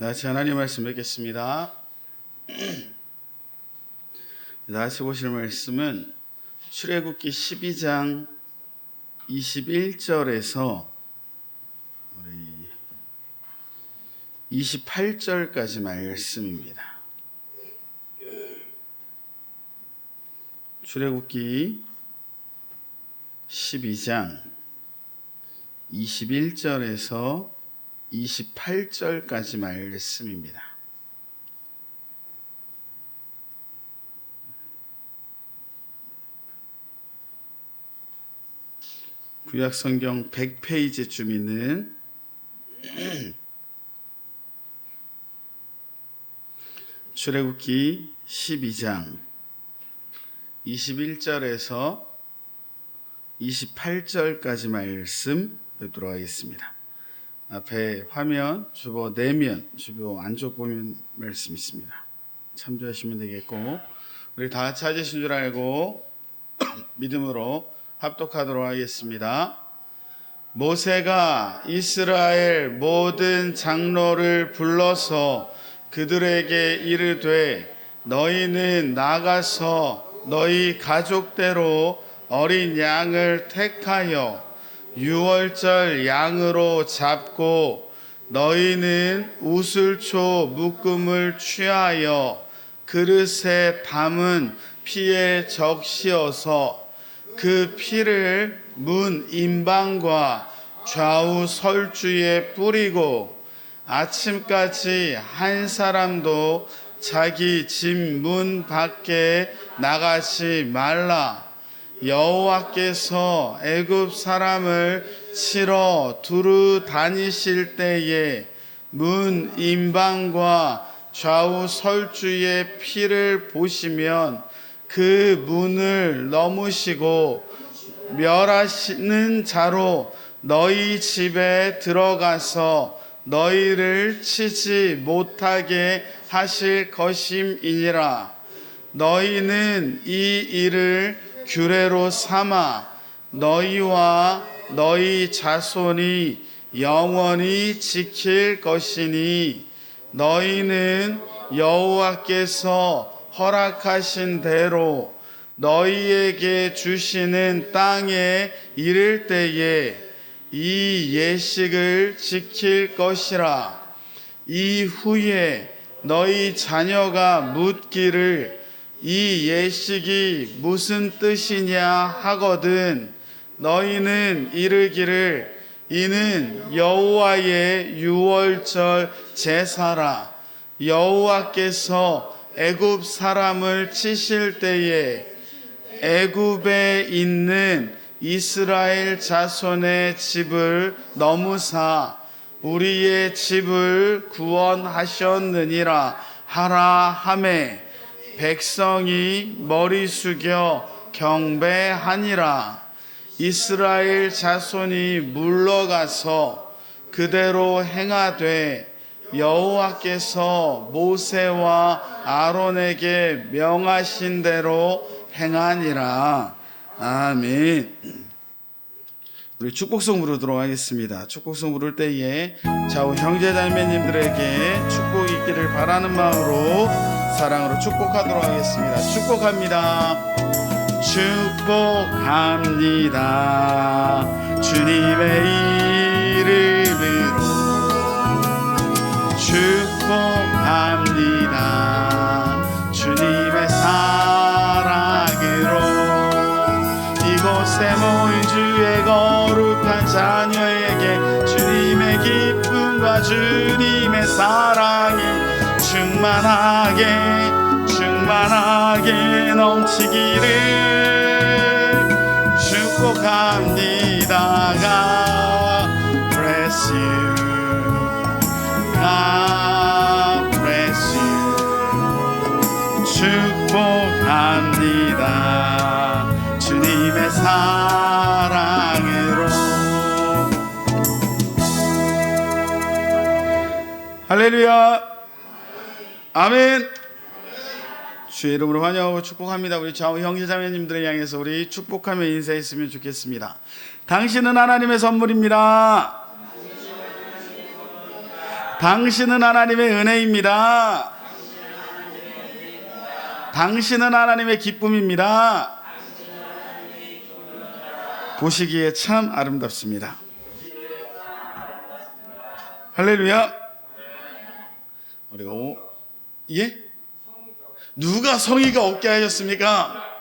다시 하나님 말씀 뵙겠습니다. 다시 보실 말씀은 출애굽기 12장 21절에서 28절까지 말씀입니다. 출애굽기 12장 21절에서 28절까지 말씀입니다. 구약성경 100페이지쯤 있는 출애굽기 12장 21절에서 28절까지 말씀 뵙도록 하겠습니다. 앞에 화면 주보 내면 주보 안쪽 보면 말씀 있습니다. 참조하시면 되겠고, 우리 다 같이 찾으신 줄 알고 믿음으로 합독하도록 하겠습니다. 모세가 이스라엘 모든 장로를 불러서 그들에게 이르되, 너희는 나가서 너희 가족대로 어린 양을 택하여 유월절 양으로 잡고, 너희는 우슬초 묶음을 취하여 그릇에 담은 피에 적시어서 그 피를 문 임방과 좌우 설주에 뿌리고, 아침까지 한 사람도 자기 집 문 밖에 나가지 말라. 여호와께서 애굽 사람을 치러 두루 다니실 때에 문 임방과 좌우 설주의 피를 보시면 그 문을 넘으시고 멸하시는 자로 너희 집에 들어가서 너희를 치지 못하게 하실 것임이니라. 너희는 이 일을 규례로 삼아 너희와 너희 자손이 영원히 지킬 것이니, 너희는 여호와께서 허락하신 대로 너희에게 주시는 땅에 이를 때에 이 예식을 지킬 것이라. 이후에 너희 자녀가 묻기를 이 예식이 무슨 뜻이냐 하거든 너희는 이르기를, 이는 여호와의 유월절 제사라. 여호와께서 애굽 사람을 치실 때에 애굽에 있는 이스라엘 자손의 집을 넘으사 우리의 집을 구원하셨느니라 하라 하매, 백성이 머리 숙여 경배하니라. 이스라엘 자손이 물러가서 그대로 행하되 여호와께서 모세와 아론에게 명하신 대로 행하니라. 아멘. 우리 축복성 부르도록 하겠습니다. 축복성 부를 때에 좌우 형제자매님들에게 축복이 있기를 바라는 마음으로 사랑으로 축복하도록 하겠습니다. 축복합니다. 축복합니다. 주님의 이름으로 축복합니다. 주님의 사랑으로 이곳에 모인 주의 거룩한 자녀에게 주님의 기쁨과 주님의 사랑이 충만하게 넘치기를 축복합니다. God bless you. God bless you. 축복합니다. 주님의 사랑으로. 할렐루야. 아멘. 주의 이름으로 환영하고 축복합니다. 우리 좌우 형제자매님들을 향해서 우리 축복하며 인사했으면 좋겠습니다. 당신은 하나님의 선물입니다. 당신은 하나님의 은혜입니다. 당신은 하나님의 기쁨입니다. 보시기에 참 아름답습니다. 할렐루야. 우리가 예? 누가 성의가 없게 하셨습니까?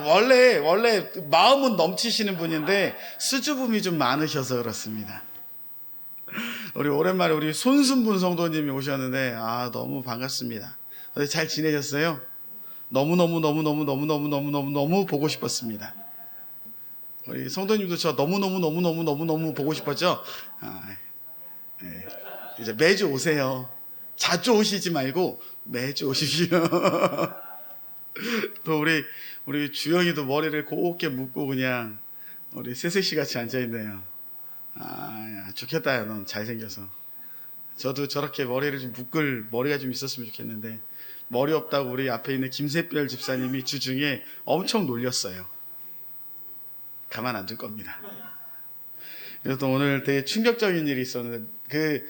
원래 마음은 넘치시는 분인데 수줍음이 좀 많으셔서 그렇습니다. 우리 오랜만에 우리 손순분 성도님이 오셨는데 너무 반갑습니다. 잘 지내셨어요? 너무 보고 싶었습니다. 우리 성도님도 저 너무 보고 싶었죠? 네. 이제 매주 오세요. 자주 오시지 말고 매주 오십시오. 또 우리 주영이도 머리를 곱게 묶고 그냥 우리 세세씨 같이 앉아있네요. 좋겠다. 넌 잘생겨서. 저도 저렇게 머리를 좀 묶을 머리가 좀 있었으면 좋겠는데 머리 없다고 우리 앞에 있는 김세별 집사님이 주중에 엄청 놀렸어요. 가만 안 둘 겁니다. 그래서 또 오늘 되게 충격적인 일이 있었는데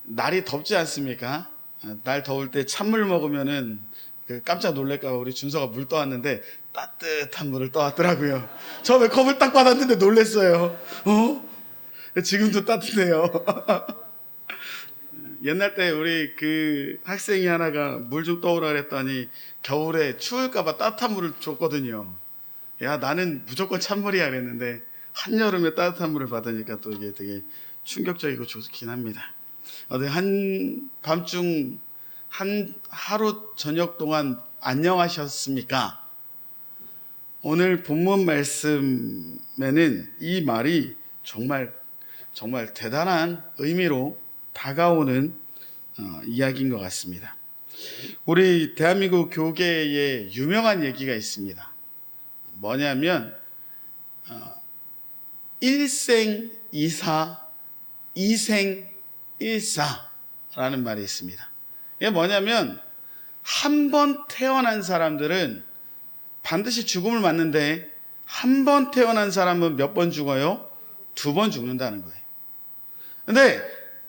날이 덥지 않습니까? 날 더울 때 찬물 먹으면은 깜짝 놀랄까 봐 우리 준서가 물 떠왔는데 따뜻한 물을 떠왔더라고요. 처음에 컵을 딱 받았는데 놀랐어요. 지금도 따뜻해요. 옛날 때 우리 학생이 하나가 물 좀 떠오라 그랬더니 겨울에 추울까 봐 따뜻한 물을 줬거든요. 야, 나는 무조건 찬물이야 그랬는데 한여름에 따뜻한 물을 받으니까 또 이게 되게 충격적이고 좋긴 합니다. 한밤중 하루 저녁 동안 안녕하셨습니까? 오늘 본문 말씀에는 이 말이 정말 대단한 의미로 다가오는 이야기인 것 같습니다. 우리 대한민국 교계에 유명한 얘기가 있습니다. 뭐냐면 일생이사 이생일사라는 말이 있습니다. 이게 뭐냐면 한 번 태어난 사람들은 반드시 죽음을 맞는데 한 번 태어난 사람은 몇 번 죽어요? 2번 죽는다는 거예요. 근데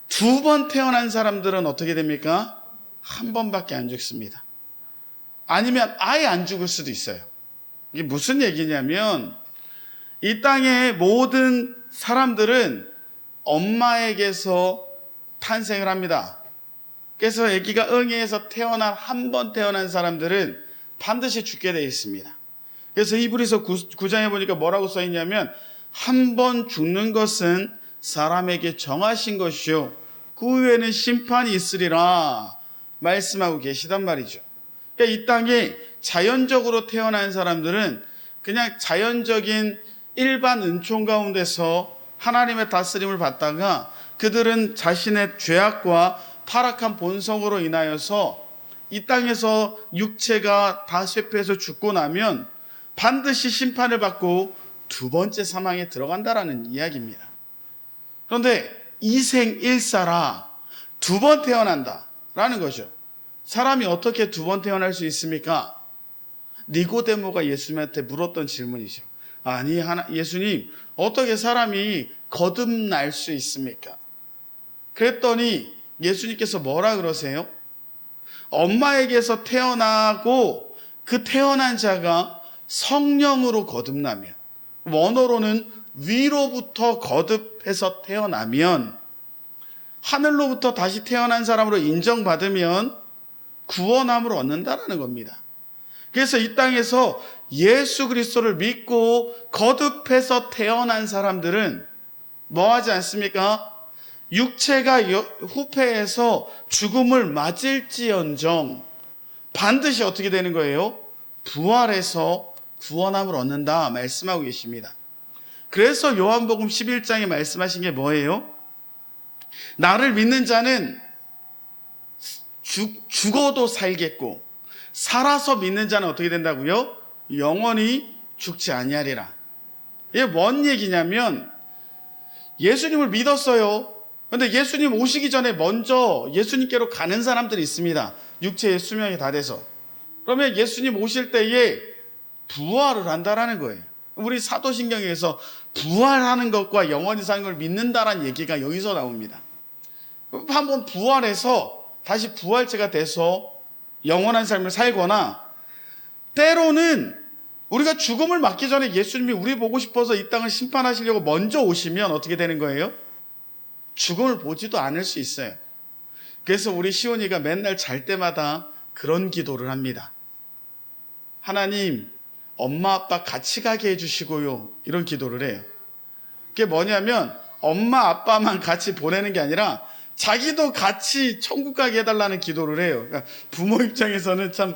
2번 태어난 사람들은 어떻게 됩니까? 한 번밖에 안 죽습니다. 아니면 아예 안 죽을 수도 있어요. 이게 무슨 얘기냐면 이 땅의 모든 사람들은 엄마에게서 탄생을 합니다. 그래서 아기가 응애에서 한 번 태어난 사람들은 반드시 죽게 되어 있습니다. 그래서 히브리서 9장에 보니까 뭐라고 써 있냐면 한 번 죽는 것은 사람에게 정하신 것이요 그 후에는 심판이 있으리라 말씀하고 계시단 말이죠. 그러니까 이 땅에 자연적으로 태어난 사람들은 그냥 자연적인 일반 은총 가운데서 하나님의 다스림을 받다가 그들은 자신의 죄악과 타락한 본성으로 인하여서 이 땅에서 육체가 다 쇠퇴해서 죽고 나면 반드시 심판을 받고 2번째 사망에 들어간다라는 이야기입니다. 그런데 이생일사라 2번 태어난다라는 거죠. 사람이 어떻게 2번 태어날 수 있습니까? 니고데모가 예수님한테 물었던 질문이죠. 아니 예수님, 어떻게 사람이 거듭날 수 있습니까? 그랬더니 예수님께서 뭐라 그러세요? 엄마에게서 태어나고 그 태어난 자가 성령으로 거듭나면, 원어로는 위로부터 거듭해서 태어나면, 하늘로부터 다시 태어난 사람으로 인정받으면 구원함을 얻는다라는 겁니다. 그래서 이 땅에서 예수 그리스도를 믿고 거듭해서 태어난 사람들은 뭐 하지 않습니까? 육체가 후패해서 죽음을 맞을지언정 반드시 어떻게 되는 거예요? 부활해서 구원함을 얻는다 말씀하고 계십니다. 그래서 요한복음 11장에 말씀하신 게 뭐예요? 나를 믿는 자는 죽어도 살겠고 살아서 믿는 자는 어떻게 된다고요? 영원히 죽지 아니하리라. 이게 뭔 얘기냐면 예수님을 믿었어요. 그런데 예수님 오시기 전에 먼저 예수님께로 가는 사람들이 있습니다. 육체의 수명이 다 돼서. 그러면 예수님 오실 때에 부활을 한다라는 거예요. 우리 사도신경에서 부활하는 것과 영원히 사는 걸 믿는다라는 얘기가 여기서 나옵니다. 한번 부활해서 다시 부활체가 돼서 영원한 삶을 살거나, 때로는 우리가 죽음을 맞기 전에 예수님이 우리 보고 싶어서 이 땅을 심판하시려고 먼저 오시면 어떻게 되는 거예요? 죽음을 보지도 않을 수 있어요. 그래서 우리 시온이가 맨날 잘 때마다 그런 기도를 합니다. 하나님, 엄마 아빠 같이 가게 해주시고요. 이런 기도를 해요. 그게 뭐냐면 엄마 아빠만 같이 보내는 게 아니라 자기도 같이 천국 가게 해달라는 기도를 해요. 그러니까 부모 입장에서는 참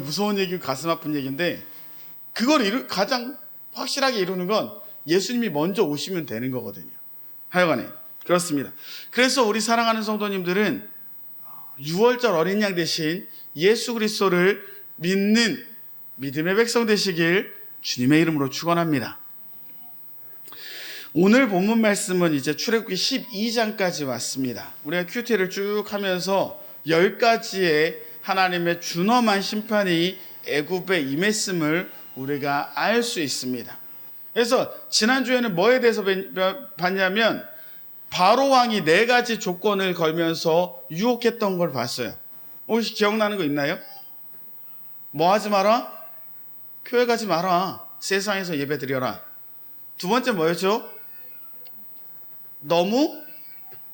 무서운 얘기고 가슴 아픈 얘기인데, 그걸 가장 확실하게 이루는 건 예수님이 먼저 오시면 되는 거거든요. 하여간에 그렇습니다. 그래서 우리 사랑하는 성도님들은 6월절 어린 양 대신 예수 그리스도를 믿는 믿음의 백성 되시길 주님의 이름으로 축원합니다. 오늘 본문 말씀은 이제 출애굽기 12장까지 왔습니다. 우리가 큐티를 쭉 하면서 10가지의 하나님의 준엄한 심판이 애굽에 임했음을 우리가 알 수 있습니다. 그래서 지난주에는 뭐에 대해서 봤냐면 바로 왕이 4가지 조건을 걸면서 유혹했던 걸 봤어요. 혹시 기억나는 거 있나요? 뭐 하지 마라? 교회 가지 마라. 세상에서 예배 드려라. 두 번째 뭐였죠? 너무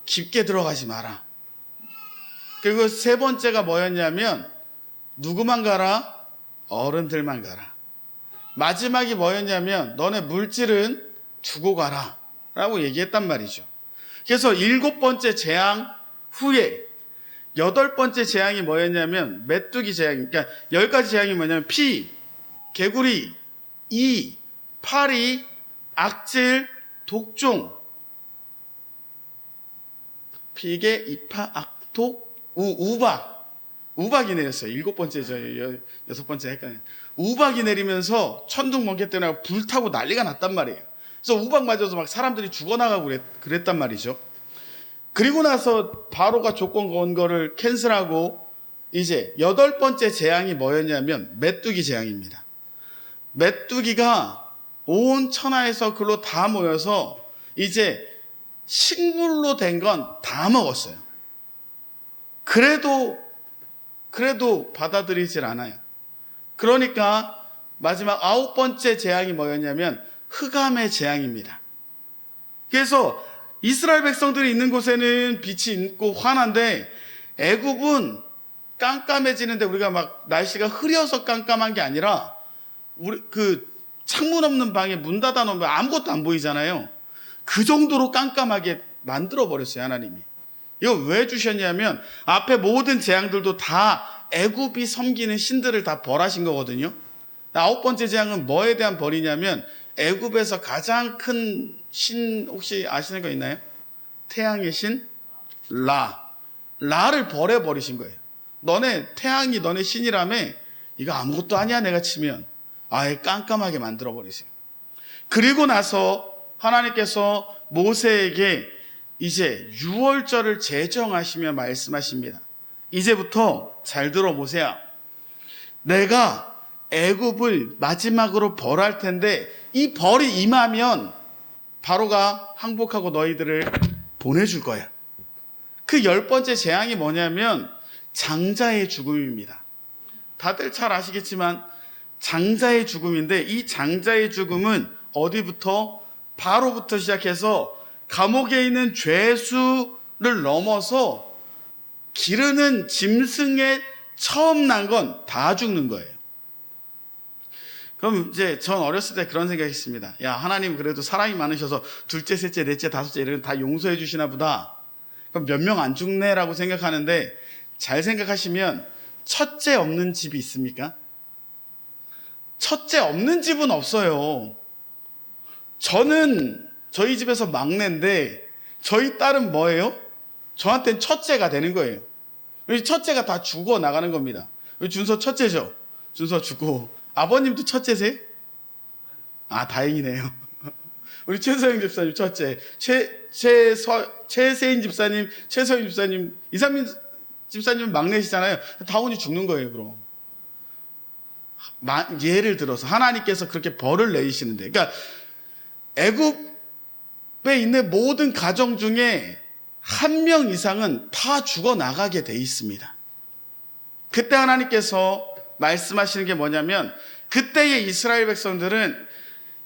깊게 들어가지 마라. 그리고 세 번째가 뭐였냐면 누구만 가라? 어른들만 가라. 마지막이 뭐였냐면 너네 물질은 두고 가라 라고 얘기했단 말이죠. 그래서 7번째 재앙 후에 8번째 재앙이 뭐였냐면 메뚜기 재앙. 그러니까 10가지 재앙이 뭐냐면 피, 개구리, 이, 파리, 악질, 독종, 피개, 이파, 악독, 우박이 내렸어요. 7번째죠. 6번째 헷갈려요. 우박이 내리면서 천둥 번개 때문에 불타고 난리가 났단 말이에요. 그래서 우박 맞아서 막 사람들이 죽어나가고 그랬단 말이죠. 그리고 나서 바로가 조건 건 거를 캔슬하고 이제 8번째 재앙이 뭐였냐면 메뚜기 재앙입니다. 메뚜기가 온 천하에서 글로 다 모여서 이제 식물로 된 건 다 먹었어요. 그래도 받아들이질 않아요. 그러니까 마지막 9번째 재앙이 뭐였냐면 흑암의 재앙입니다. 그래서 이스라엘 백성들이 있는 곳에는 빛이 있고 환한데 애굽은 깜깜해지는데, 우리가 막 날씨가 흐려서 깜깜한 게 아니라 우리 그 창문 없는 방에 문 닫아 놓으면 아무것도 안 보이잖아요. 그 정도로 깜깜하게 만들어 버렸어요, 하나님이. 이거 왜 주셨냐면 앞에 모든 재앙들도 다 애굽이 섬기는 신들을 다 벌하신 거거든요. 9번째 재앙은 뭐에 대한 벌이냐면 애굽에서 가장 큰 신 혹시 아시는 거 있나요? 태양의 신 라를 벌해 버리신 거예요. 너네 태양이 너네 신이라며 이거 아무것도 아니야 내가 치면. 아예 깜깜하게 만들어 버리세요. 그리고 나서 하나님께서 모세에게 이제 6월절을 제정하시며 말씀하십니다. 이제부터 잘 들어 모세야. 내가 애굽을 마지막으로 벌할 텐데 이 벌이 임하면 바로가 항복하고 너희들을 보내줄 거야. 그 10번째 재앙이 뭐냐면 장자의 죽음입니다. 다들 잘 아시겠지만 장자의 죽음인데, 이 장자의 죽음은 어디부터? 바로부터 시작해서 감옥에 있는 죄수를 넘어서 기르는 짐승에 처음 난 건 다 죽는 거예요. 그럼 이제 전 어렸을 때 그런 생각했습니다. 야, 하나님 그래도 사랑이 많으셔서 둘째, 셋째, 넷째, 다섯째 이런 다 용서해 주시나 보다. 그럼 몇 명 안 죽네라고 생각하는데, 잘 생각하시면 첫째 없는 집이 있습니까? 첫째 없는 집은 없어요. 저는 저희 집에서 막내인데 저희 딸은 뭐예요? 저한테는 첫째가 되는 거예요. 첫째가 다 죽어 나가는 겁니다. 준서 첫째죠? 준서 죽고. 아버님도 첫째세요? 아, 다행이네요. 우리 최서영 집사님 첫째, 최세인 집사님, 최서영 집사님, 이상민 집사님은 막내시잖아요. 다운이 죽는 거예요, 그럼. 예를 들어서 하나님께서 그렇게 벌을 내리시는데, 그러니까 애굽에 있는 모든 가정 중에 한 명 이상은 다 죽어나가게 돼 있습니다. 그때 하나님께서 말씀하시는 게 뭐냐면, 그때의 이스라엘 백성들은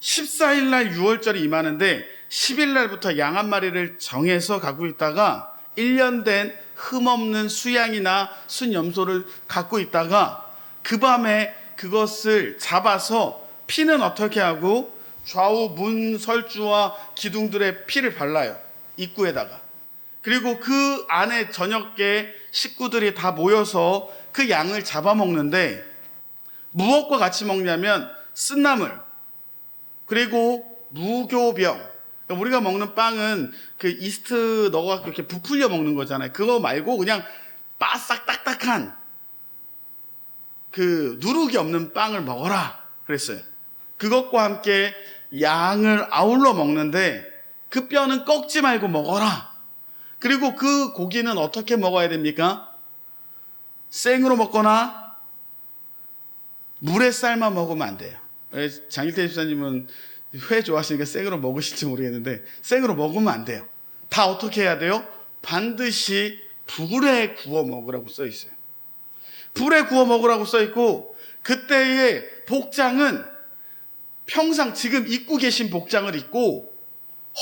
14일 날 유월절이 임하는데 10일 날부터 양 한 마리를 정해서 갖고 있다가 1년 된 흠없는 수양이나 순염소를 갖고 있다가 그 밤에 그것을 잡아서 피는 어떻게 하고 좌우 문 설주와 기둥들의 피를 발라요. 입구에다가. 그리고 그 안에 저녁에 식구들이 다 모여서 그 양을 잡아먹는데, 무엇과 같이 먹냐면 쓴나물, 그리고 무교병. 우리가 먹는 빵은 그 이스트 넣어갖고 이렇게 부풀려 먹는 거잖아요. 그거 말고 그냥 바싹 딱딱한 그 누룩이 없는 빵을 먹어라 그랬어요. 그것과 함께 양을 아울러 먹는데 그 뼈는 꺾지 말고 먹어라. 그리고 그 고기는 어떻게 먹어야 됩니까? 생으로 먹거나 물에 삶아 먹으면 안 돼요. 장일태 집사님은 회 좋아하시니까 생으로 먹으실지 모르겠는데 생으로 먹으면 안 돼요. 다 어떻게 해야 돼요? 반드시 불에 구워 먹으라고 써 있어요. 불에 구워 먹으라고 써 있고, 그때의 복장은 평상 지금 입고 계신 복장을 입고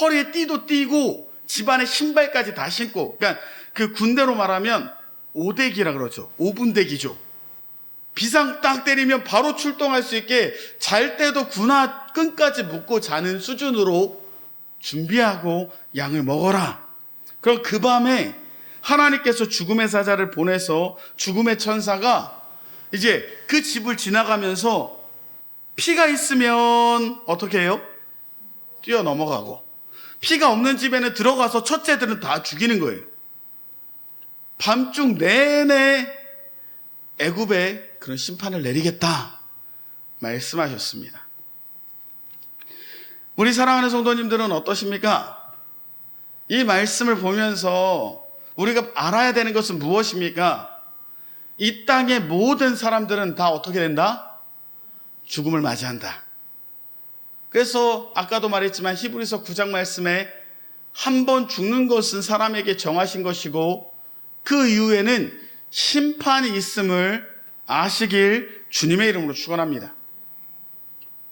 허리에 띠도 띠고 집안에 신발까지 다 신고, 그러니까 그 군대로 말하면 오대기라 그러죠. 5분대기죠. 비상 딱 때리면 바로 출동할 수 있게 잘 때도 군화 끈까지 묶고 자는 수준으로 준비하고 양을 먹어라. 그럼 그 밤에 하나님께서 죽음의 사자를 보내서 죽음의 천사가 이제 그 집을 지나가면서 피가 있으면 어떻게 해요? 뛰어 넘어가고, 피가 없는 집에는 들어가서 첫째들은 다 죽이는 거예요. 밤중 내내 애굽에 그런 심판을 내리겠다 말씀하셨습니다. 우리 사랑하는 성도님들은 어떠십니까? 이 말씀을 보면서 우리가 알아야 되는 것은 무엇입니까? 이 땅의 모든 사람들은 다 어떻게 된다? 죽음을 맞이한다. 그래서 아까도 말했지만 히브리서 9장 말씀에 한 번 죽는 것은 사람에게 정하신 것이고 그 이후에는 심판이 있음을 아시길 주님의 이름으로 축원합니다.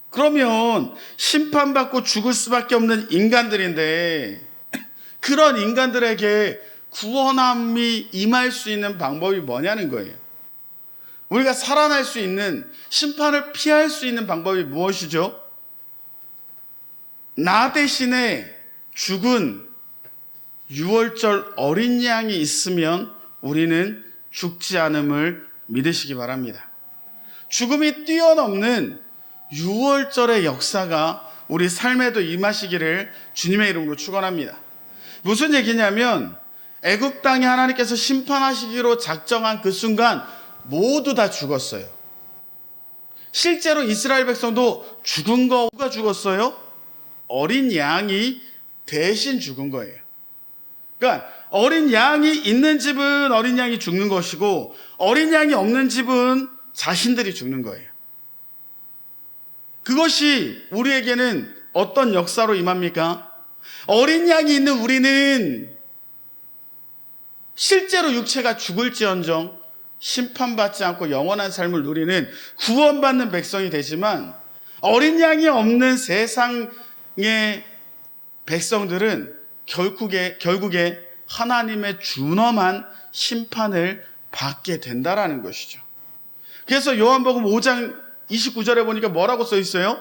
그러면 심판받고 죽을 수밖에 없는 인간들인데, 그런 인간들에게 구원함이 임할 수 있는 방법이 뭐냐는 거예요. 우리가 살아날 수 있는, 심판을 피할 수 있는 방법이 무엇이죠? 나 대신에 죽은 유월절 어린 양이 있으면 우리는 죽지 않음을 믿으시기 바랍니다. 죽음이 뛰어넘는 유월절의 역사가 우리 삶에도 임하시기를 주님의 이름으로 축원합니다. 무슨 얘기냐면, 애굽 땅에 하나님께서 심판하시기로 작정한 그 순간 모두 다 죽었어요. 실제로 이스라엘 백성도 죽은 거, 누가 죽었어요? 어린 양이 대신 죽은 거예요. 그러니까 어린 양이 있는 집은 어린 양이 죽는 것이고, 어린 양이 없는 집은 자신들이 죽는 거예요. 그것이 우리에게는 어떤 역사로 임합니까? 어린 양이 있는 우리는 실제로 육체가 죽을지언정 심판받지 않고 영원한 삶을 누리는 구원받는 백성이 되지만, 어린 양이 없는 세상의 백성들은 결국에 하나님의 준엄한 심판을 받게 된다라는 것이죠. 그래서 요한복음 5장 29절에 보니까 뭐라고 써 있어요?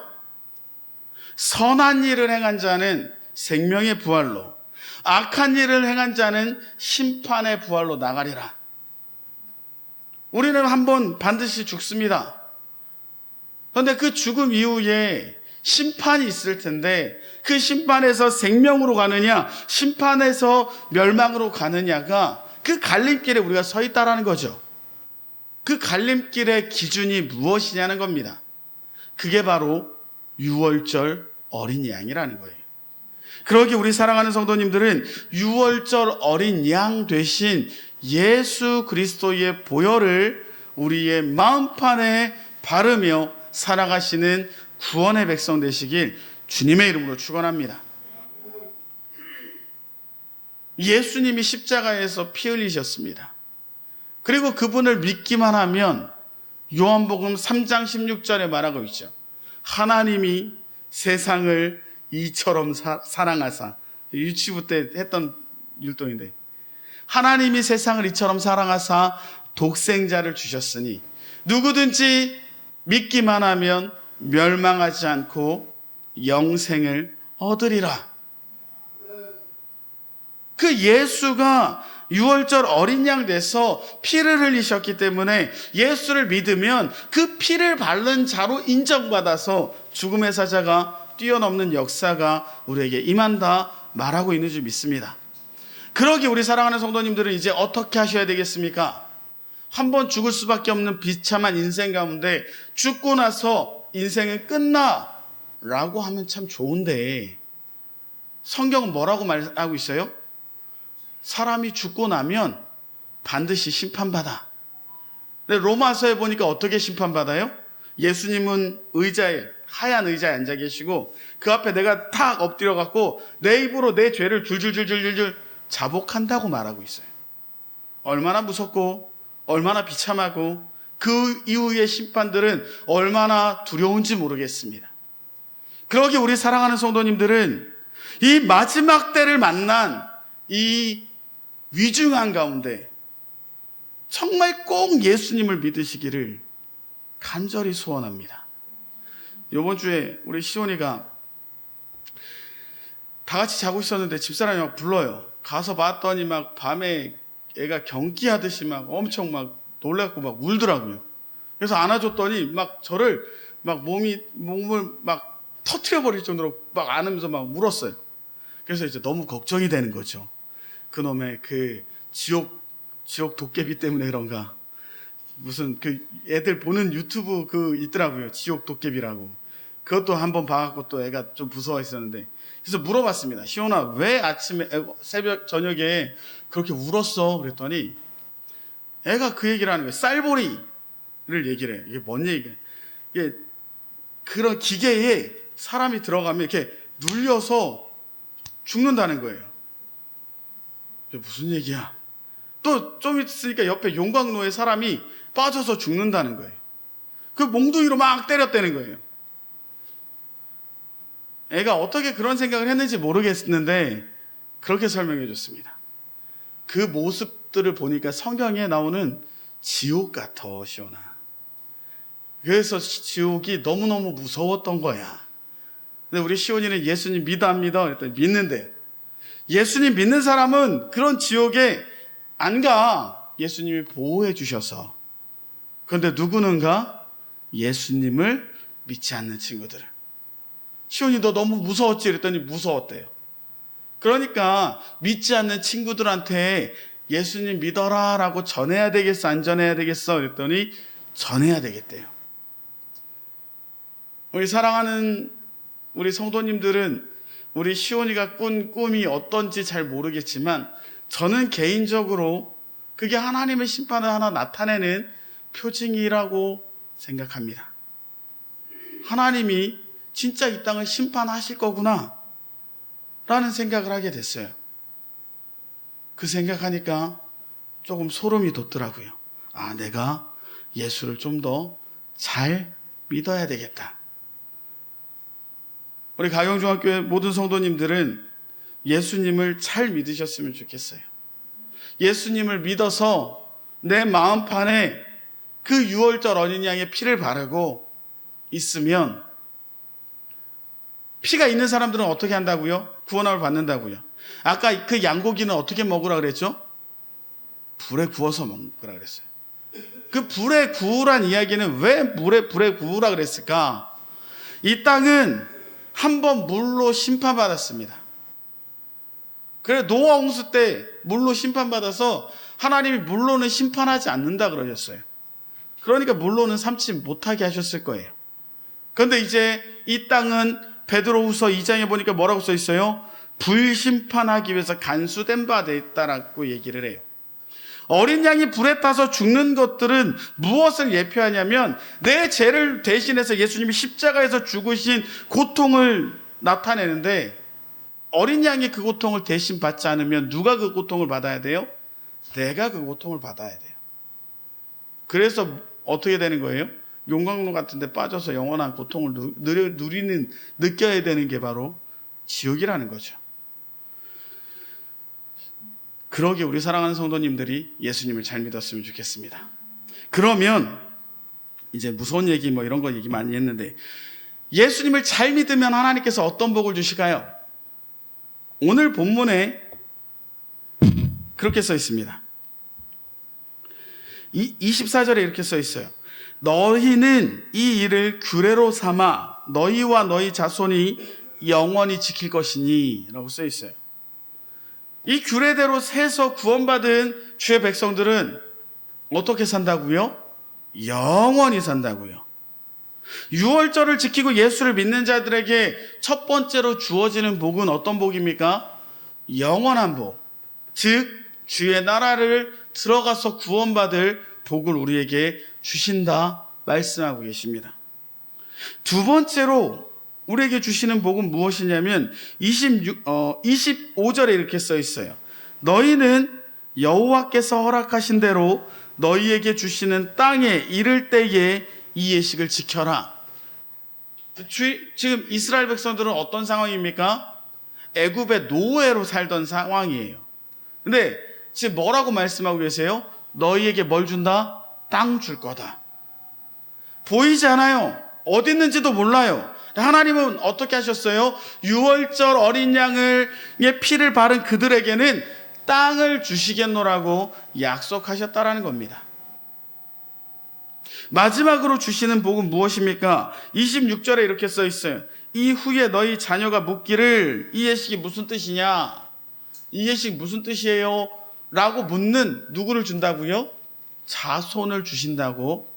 선한 일을 행한 자는 생명의 부활로, 악한 일을 행한 자는 심판의 부활로 나가리라. 우리는 한번 반드시 죽습니다. 그런데 그 죽음 이후에 심판이 있을 텐데, 그 심판에서 생명으로 가느냐, 심판에서 멸망으로 가느냐가 그 갈림길에 우리가 서 있다라는 거죠. 그 갈림길의 기준이 무엇이냐는 겁니다. 그게 바로 유월절 어린 양이라는 거예요. 그러기 우리 사랑하는 성도님들은 유월절 어린 양 되신 예수 그리스도의 보혈을 우리의 마음판에 바르며 살아가시는 구원의 백성 되시길 주님의 이름으로 축원합니다. 예수님이 십자가에서 피 흘리셨습니다. 그리고 그분을 믿기만 하면 요한복음 3장 16절에 말하고 있죠. 하나님이 세상을 이처럼 사랑하사, 유치부 때 했던 율동인데, 하나님이 세상을 이처럼 사랑하사 독생자를 주셨으니 누구든지 믿기만 하면 멸망하지 않고 영생을 얻으리라. 그 예수가 6월절 어린 양 돼서 피를 흘리셨기 때문에 예수를 믿으면 그 피를 바른 자로 인정받아서 죽음의 사자가 뛰어넘는 역사가 우리에게 임한다 말하고 있는 줄 믿습니다. 그러기 우리 사랑하는 성도님들은 이제 어떻게 하셔야 되겠습니까? 한번 죽을 수밖에 없는 비참한 인생 가운데 죽고 나서 인생은 끝나 라고 하면 참 좋은데, 성경은 뭐라고 말하고 있어요? 사람이 죽고 나면 반드시 심판받아. 근데 로마서에 보니까 어떻게 심판받아요? 예수님은 의자에, 하얀 의자에 앉아 계시고 그 앞에 내가 탁 엎드려 갖고 내 입으로 내 죄를 줄줄줄줄줄 자복한다고 말하고 있어요. 얼마나 무섭고 얼마나 비참하고 그 이후의 심판들은 얼마나 두려운지 모르겠습니다. 그러기 우리 사랑하는 성도님들은 이 마지막 때를 만난 이 위중한 가운데 정말 꼭 예수님을 믿으시기를 간절히 소원합니다. 이번 주에 우리 시온이가 다 같이 자고 있었는데 집사람이 막 불러요. 가서 봤더니 막 밤에 애가 경기하듯이 막 엄청 막 놀랐고 막 울더라고요. 그래서 안아줬더니 막 저를 막 몸을 막 터트려버릴 정도로 막 안으면서 막 울었어요. 그래서 이제 너무 걱정이 되는 거죠. 그놈의 그 지옥 도깨비 때문에 그런가. 무슨 그 애들 보는 유튜브 그 있더라고요. 지옥 도깨비라고. 그것도 한번 봐갖고 또 애가 좀 무서워했었는데. 그래서 물어봤습니다. 시온아, 왜 아침에, 저녁에 그렇게 울었어? 그랬더니 애가 그 얘기를 하는 거예요. 쌀보리를 얘기를 해요. 이게 뭔 얘기예요? 이게 그런 기계에 사람이 들어가면 이렇게 눌려서 죽는다는 거예요. 이게 무슨 얘기야? 또 좀 있으니까 옆에 용광로에 사람이 빠져서 죽는다는 거예요. 그 몽둥이로 막 때렸다는 거예요. 애가 어떻게 그런 생각을 했는지 모르겠는데 그렇게 설명해 줬습니다. 그 모습들을 보니까 성경에 나오는 지옥 같아, 시온아. 그래서 지옥이 너무너무 무서웠던 거야. 근데 우리 시온이는 예수님 믿어 안 믿어? 그랬더니 믿는데, 예수님 믿는 사람은 그런 지옥에 안 가. 예수님이 보호해 주셔서. 그런데 누구는 가? 예수님을 믿지 않는 친구들은. 시온이 너 너무 무서웠지? 그랬더니 무서웠대요. 그러니까 믿지 않는 친구들한테 예수님 믿어라 라고 전해야 되겠어? 안 전해야 되겠어? 그랬더니 전해야 되겠대요. 우리 사랑하는 우리 성도님들은 우리 시온이가 꾼 꿈이 어떤지 잘 모르겠지만 저는 개인적으로 그게 하나님의 심판을 하나 나타내는 표징이라고 생각합니다. 하나님이 진짜 이 땅을 심판하실 거구나 라는 생각을 하게 됐어요. 그 생각하니까 조금 소름이 돋더라고요. 아, 내가 예수를 좀 더 잘 믿어야 되겠다. 우리 가경중학교의 모든 성도님들은 예수님을 잘 믿으셨으면 좋겠어요. 예수님을 믿어서 내 마음판에 그 6월절 어린 양의 피를 바르고 있으면, 피가 있는 사람들은 어떻게 한다고요? 구원함을 받는다고요. 아까 그 양고기는 어떻게 먹으라 그랬죠? 불에 구워서 먹으라 그랬어요. 그 불에 구우란 이야기는 왜 불에 구우라 그랬을까? 이 땅은 한번 물로 심판받았습니다. 그래, 노아 홍수 때 물로 심판받아서 하나님이 물로는 심판하지 않는다 그러셨어요. 그러니까 물로는 삼지 못하게 하셨을 거예요. 그런데 이제 이 땅은 베드로후서 2장에 보니까 뭐라고 써 있어요? 불심판하기 위해서 간수된 바 되었다라고 얘기를 해요. 어린 양이 불에 타서 죽는 것들은 무엇을 예표하냐면 내 죄를 대신해서 예수님이 십자가에서 죽으신 고통을 나타내는데, 어린 양이 그 고통을 대신 받지 않으면 누가 그 고통을 받아야 돼요? 내가 그 고통을 받아야 돼요. 그래서 어떻게 되는 거예요? 용광로 같은 데 빠져서 영원한 고통을 느껴야 되는 게 바로 지옥이라는 거죠. 그러기에 우리 사랑하는 성도님들이 예수님을 잘 믿었으면 좋겠습니다. 그러면 이제 무서운 얘기 이런 거 얘기 많이 했는데, 예수님을 잘 믿으면 하나님께서 어떤 복을 주실까요? 오늘 본문에 그렇게 써 있습니다. 24절에 이렇게 써 있어요. 너희는 이 일을 규례로 삼아 너희와 너희 자손이 영원히 지킬 것이니 라고 써 있어요. 이 규례대로 세서 구원받은 주의 백성들은 어떻게 산다고요? 영원히 산다고요. 유월절을 지키고 예수를 믿는 자들에게 첫 번째로 주어지는 복은 어떤 복입니까? 영원한 복. 즉 주의 나라를 들어가서 구원받을 복을 우리에게 주신다 말씀하고 계십니다. 두 번째로 우리에게 주시는 복은 무엇이냐면 25절에 이렇게 써 있어요. 너희는 여호와께서 허락하신 대로 너희에게 주시는 땅에 이를 때에 이 예식을 지켜라. 지금 이스라엘 백성들은 어떤 상황입니까? 애굽의 노예로 살던 상황이에요. 근데 지금 뭐라고 말씀하고 계세요? 너희에게 뭘 준다? 땅 줄 거다. 보이지 않아요. 어디 있는지도 몰라요. 하나님은 어떻게 하셨어요? 유월절 어린 양의 피를 바른 그들에게는 땅을 주시겠노라고 약속하셨다라는 겁니다. 마지막으로 주시는 복은 무엇입니까? 26절에 이렇게 써 있어요. 이후에 너희 자녀가 묻기를 이 예식이 무슨 뜻이냐? 이 예식 무슨 뜻이에요? 라고 묻는 누구를 준다고요? 자손을 주신다고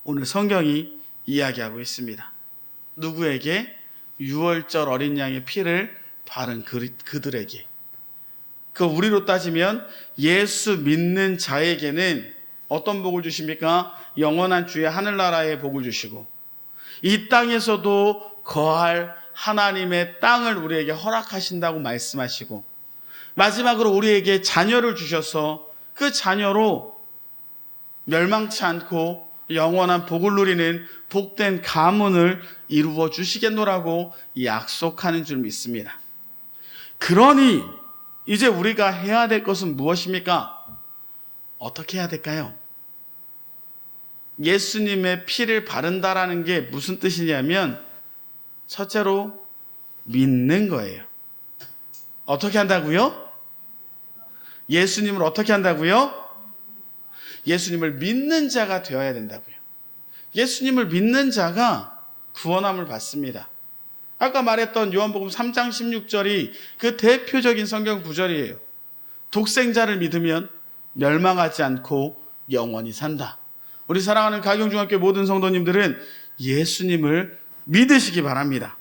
오늘 성경이 이야기하고 있습니다. 누구에게? 유월절 어린 양의 피를 바른 그들에게. 그 우리로 따지면 예수 믿는 자에게는 어떤 복을 주십니까? 영원한 주의 하늘나라의 복을 주시고 이 땅에서도 거할 하나님의 땅을 우리에게 허락하신다고 말씀하시고, 마지막으로 우리에게 자녀를 주셔서 그 자녀로 멸망치 않고 영원한 복을 누리는 복된 가문을 이루어 주시겠노라고 약속하는 줄 믿습니다. 그러니 이제 우리가 해야 될 것은 무엇입니까? 어떻게 해야 될까요? 예수님의 피를 바른다라는 게 무슨 뜻이냐면 첫째로 믿는 거예요. 어떻게 한다고요? 예수님을 어떻게 한다고요? 예수님을 믿는 자가 되어야 된다고요. 예수님을 믿는 자가 구원함을 받습니다. 아까 말했던 요한복음 3장 16절이 그 대표적인 성경 구절이에요. 독생자를 믿으면 멸망하지 않고 영원히 산다. 우리 사랑하는 가경중학교 모든 성도님들은 예수님을 믿으시기 바랍니다.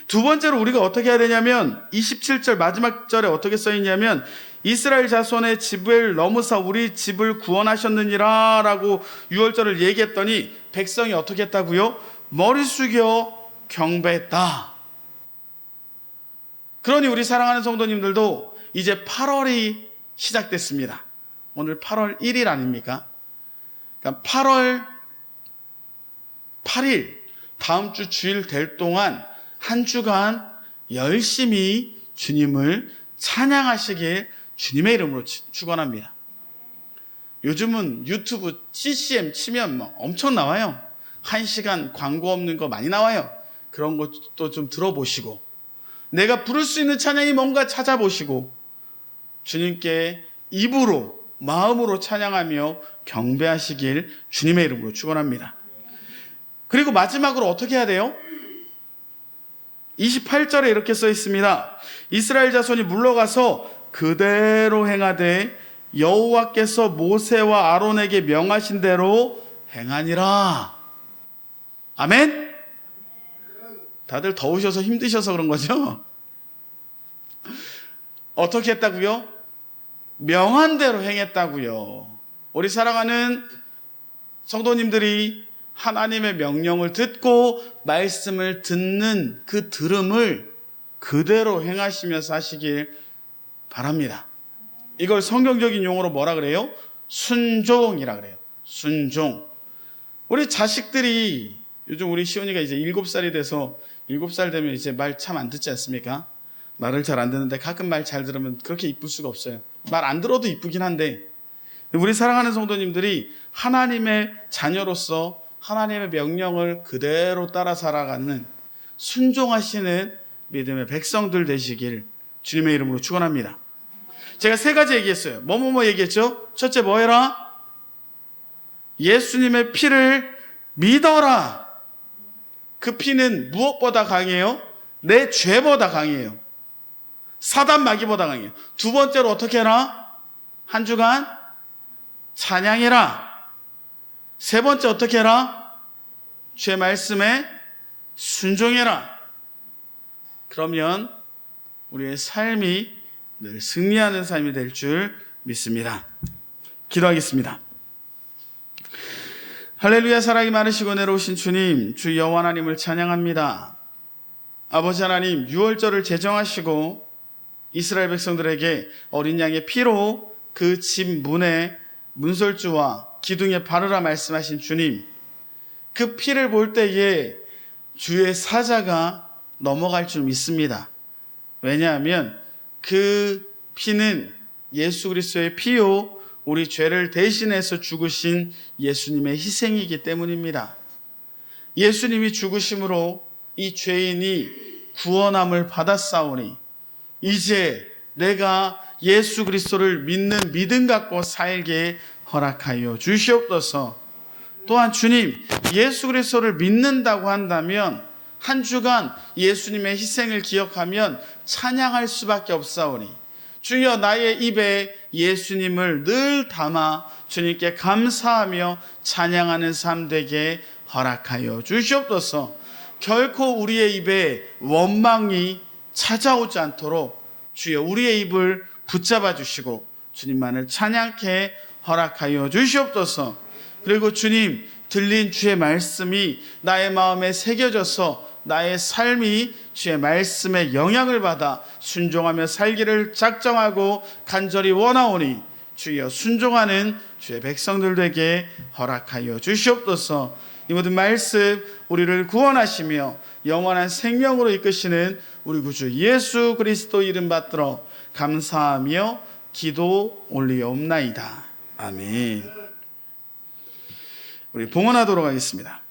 두 번째로 우리가 어떻게 해야 되냐면 27절 마지막 절에 어떻게 써있냐면 이스라엘 자손의 집을 넘으사 우리 집을 구원하셨느니라 라고 유월절을 얘기했더니 백성이 어떻게 했다고요? 머리 숙여 경배했다. 그러니 우리 사랑하는 성도님들도 이제 8월이 시작됐습니다. 오늘 8월 1일 아닙니까? 그러니까 8월 8일 다음 주 주일 될 동안 한 주간 열심히 주님을 찬양하시길 주님의 이름으로 축원합니다. 요즘은 유튜브 CCM 치면 엄청 나와요. 1시간 광고 없는 거 많이 나와요. 그런 것도 좀 들어보시고 내가 부를 수 있는 찬양이 뭔가 찾아보시고 주님께 입으로 마음으로 찬양하며 경배하시길 주님의 이름으로 축원합니다. 그리고 마지막으로 어떻게 해야 돼요? 28절에 이렇게 써 있습니다. 이스라엘 자손이 물러가서 그대로 행하되 여호와께서 모세와 아론에게 명하신 대로 행하니라. 아멘? 다들 더우셔서 힘드셔서 그런 거죠? 어떻게 했다고요? 명한 대로 행했다고요. 우리 사랑하는 성도님들이 하나님의 명령을 듣고 말씀을 듣는 그 들음을 그대로 행하시며 사시길 바랍니다. 이걸 성경적인 용어로 뭐라 그래요? 순종이라 그래요. 순종. 우리 자식들이 요즘 우리 시온이가 이제 7살이 돼서 7살 되면 이제 말 참 안 듣지 않습니까? 말을 잘 안 듣는데 가끔 말 잘 들으면 그렇게 이쁠 수가 없어요. 말 안 들어도 이쁘긴 한데 우리 사랑하는 성도님들이 하나님의 자녀로서 하나님의 명령을 그대로 따라 살아가는 순종하시는 믿음의 백성들 되시길 주님의 이름으로 축원합니다. 제가 3가지 얘기했어요. 뭐뭐뭐 얘기했죠? 첫째 뭐 해라? 예수님의 피를 믿어라. 그 피는 무엇보다 강해요? 내 죄보다 강해요. 사단 마귀보다 강해요. 두 번째로 어떻게 해라? 한 주간 찬양해라. 세 번째 어떻게 해라? 주의 말씀에 순종해라. 그러면 우리의 삶이 늘 승리하는 삶이 될 줄 믿습니다. 기도하겠습니다. 할렐루야. 사랑이 많으시고 내려오신 주님, 주 여호와 하나님을 찬양합니다. 아버지 하나님, 유월절을 제정하시고 이스라엘 백성들에게 어린 양의 피로 그 집 문에 문설주와 기둥에 바르라 말씀하신 주님, 그 피를 볼 때에 주의 사자가 넘어갈 줄 믿습니다. 왜냐하면 그 피는 예수 그리스도의 피요 우리 죄를 대신해서 죽으신 예수님의 희생이기 때문입니다. 예수님이 죽으심으로 이 죄인이 구원함을 받았사오니 이제 내가 예수 그리스도를 믿는 믿음 갖고 살게 허락하여 주시옵소서. 또한 주님, 예수 그리스도를 믿는다고 한다면 한 주간 예수님의 희생을 기억하면 찬양할 수밖에 없사오니 주여 나의 입에 예수님을 늘 담아 주님께 감사하며 찬양하는 삶 되게 허락하여 주시옵소서. 결코 우리의 입에 원망이 찾아오지 않도록 주여 우리의 입을 붙잡아 주시고 주님만을 찬양케 허락하여 주시옵소서. 그리고 주님, 들린 주의 말씀이 나의 마음에 새겨져서 나의 삶이 주의 말씀에 영향을 받아 순종하며 살기를 작정하고 간절히 원하오니 주여 순종하는 주의 백성들 되게 허락하여 주시옵소서. 이 모든 말씀 우리를 구원하시며 영원한 생명으로 이끄시는 우리 구주 예수 그리스도 이름 받들어 감사하며 기도 올리옵나이다. 아멘. 우리 봉헌하도록 하겠습니다.